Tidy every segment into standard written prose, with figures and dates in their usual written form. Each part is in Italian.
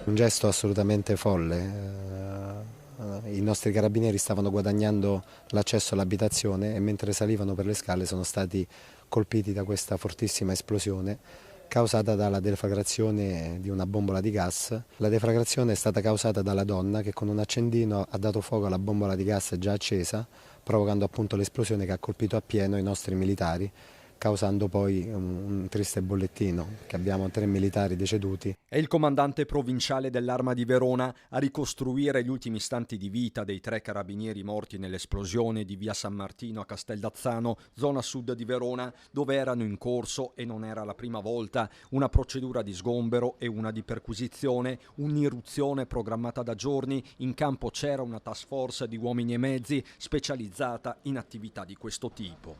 Un gesto assolutamente folle. I nostri carabinieri stavano guadagnando l'accesso all'abitazione e mentre salivano per le scale sono stati colpiti da questa fortissima esplosione causata dalla deflagrazione di una bombola di gas. La deflagrazione è stata causata dalla donna che con un accendino ha dato fuoco alla bombola di gas già accesa, provocando appunto l'esplosione che ha colpito appieno i nostri militari, causando poi un triste bollettino, che abbiamo 3 militari deceduti. È il comandante provinciale dell'Arma di Verona a ricostruire gli ultimi istanti di vita dei 3 carabinieri morti nell'esplosione di via San Martino a Casteldazzano, zona sud di Verona, dove erano in corso, e non era la prima volta, una procedura di sgombero e una di perquisizione, un'irruzione programmata da giorni. In campo c'era una task force di uomini e mezzi specializzata in attività di questo tipo.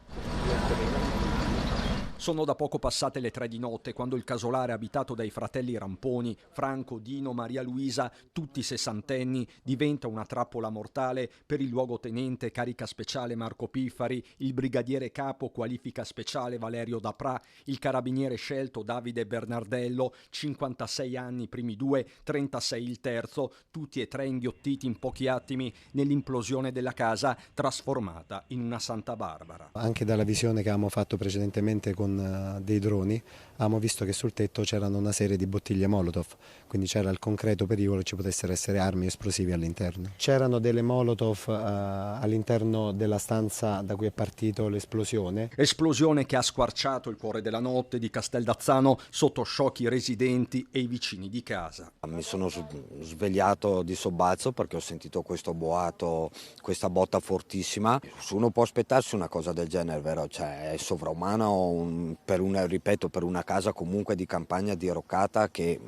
Sono da poco passate le 3 di notte quando il casolare abitato dai fratelli Ramponi, Franco, Dino, Maria Luisa, tutti sessantenni, diventa una trappola mortale per il luogotenente carica speciale Marco Piffari, il brigadiere capo qualifica speciale Valerio Daprà, il carabiniere scelto Davide Bernardello, 56 anni i primi 2, 36 il terzo, tutti e 3 inghiottiti in pochi attimi nell'implosione della casa trasformata in una Santa Barbara. Anche dalla visione che avevamo fatto precedentemente con dei droni abbiamo visto che sul tetto c'erano una serie di bottiglie Molotov, quindi c'era il concreto pericolo che ci potessero essere armi esplosive all'interno. C'erano delle Molotov all'interno della stanza da cui è partito l'esplosione. Esplosione che ha squarciato il cuore della notte di Casteldazzano sotto shock i residenti e i vicini di casa. Mi sono svegliato di sobbalzo perché ho sentito questo boato, questa botta fortissima. Uno può aspettarsi una cosa del genere, vero? Cioè, è sovrumano per una casa comunque di campagna diroccata che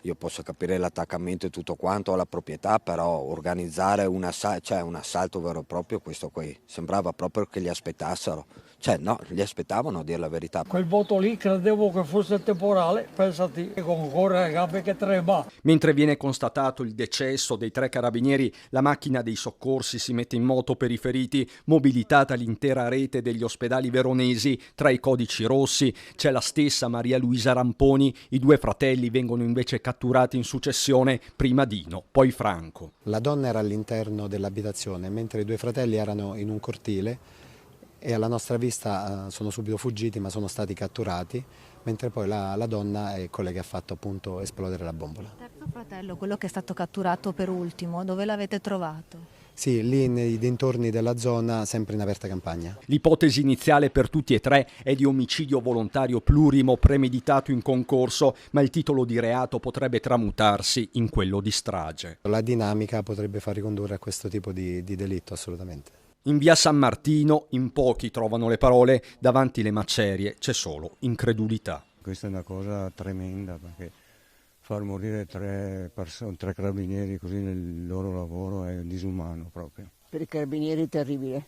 io posso capire l'attaccamento e tutto quanto alla proprietà, però organizzare un assalto vero e proprio, questo qui sembrava proprio che li aspettassero. Cioè no, li aspettavano, a dire la verità. Quel voto lì credevo che fosse temporale, pensati, con cuore e gambe che trema. Mentre viene constatato il decesso dei 3 carabinieri, la macchina dei soccorsi si mette in moto per i feriti, mobilitata l'intera rete degli ospedali veronesi. Tra i codici rossi c'è la stessa Maria Luisa Ramponi, i 2 fratelli vengono invece catturati in successione, prima Dino, poi Franco. La donna era all'interno dell'abitazione, mentre i 2 fratelli erano in un cortile e alla nostra vista sono subito fuggiti, ma sono stati catturati, mentre poi la donna è quella che ha fatto appunto esplodere la bombola. Il terzo fratello, quello che è stato catturato per ultimo, dove l'avete trovato? Sì, lì nei dintorni della zona, sempre in aperta campagna. L'ipotesi iniziale per tutti e 3 è di omicidio volontario plurimo premeditato in concorso, ma il titolo di reato potrebbe tramutarsi in quello di strage. La dinamica potrebbe far ricondurre a questo tipo di delitto, assolutamente. In via San Martino in pochi trovano le parole, davanti le macerie c'è solo incredulità. Questa è una cosa tremenda, perché far morire 3 carabinieri così nel loro lavoro è disumano proprio. Per i carabinieri è terribile.